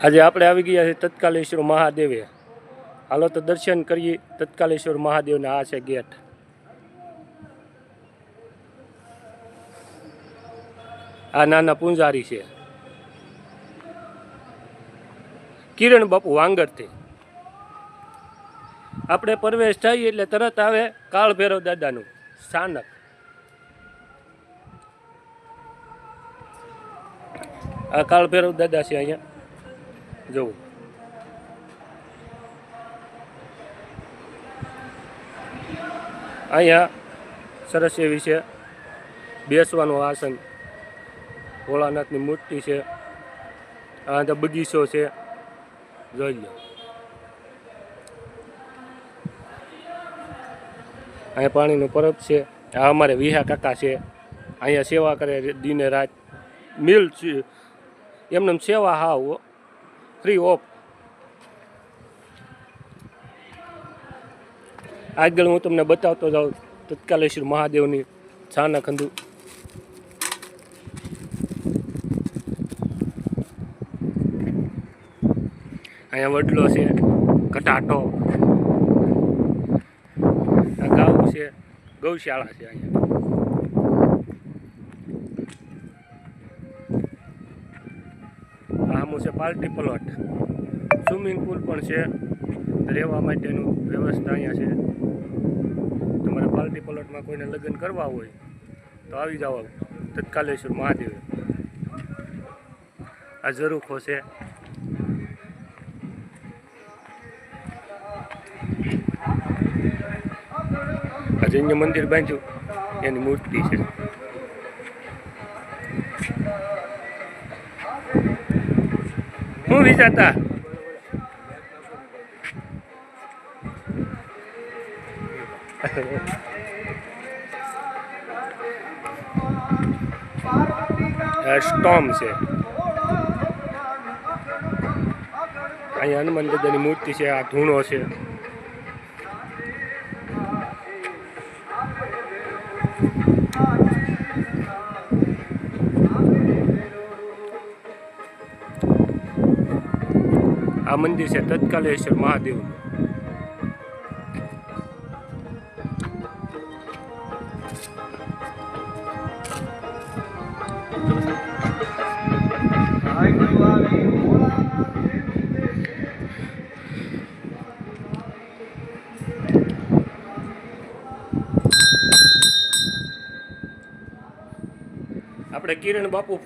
આજે આપણે આવી ગયા છે તત્કાલેશ્વર મહાદેવે. હાલો તો દર્શન કરીએ તત્કાલેશ્વર મહાદેવના. આ છે ગેટ. આ નાના પૂંજારી છે કિરણ બાપુ વાંગરથી. આપણે પ્રવેશ થઈએ એટલે તરત આવે કાળ ભૈરવ દાદાનું સ્થાનક. આ કાળ ભૈરવ દાદા છે અહીંયા જવું. અહીંયા સરસ એવી છે બેસવાનું આસન, ભોળાનાથની મૂર્તિ છે. આ તો બગીચો છે, જોઈ લો. અહીંયા પાણીનું પરબ છે. આ અમારે વિહા કાકા છે, અહીંયા સેવા કરે દિને રાત. મિલ એમને સેવા હાવ ફ્રી ઓફ. આગળ હું તમને બતાવતો જાઉં તત્કાલેશ્વર મહાદેવની સ્થાનક હતું. અહીંયા વડલો છે, કટાટો. આ ગાઉ છે, ગૌશાળા છે અહીંયા. આમું છે પાર્ટી પ્લોટ. સ્વિમિંગ પુલ પણ છે, રહેવા માટેનું વ્યવસ્થા અહીંયા છે. તમારે પાર્ટી પ્લોટમાં કોઈને લગ્ન કરવા હોય તો આવી જાઓ તત્કાલેશ્વર મહાદેવ. આ ઝરૂખો છે. આ જૈન મંદિર બાંધ્યું એની મૂર્તિ છે. હું વિચારતા સ્ટોમ છે. અહીંયા હનુમાન દાદાની મૂર્તિ છે. આ ધૂણો છે. આ મંદિર છે તત્કાલેશ્વર મહાદેવ. આપણે કિરણ બાપુ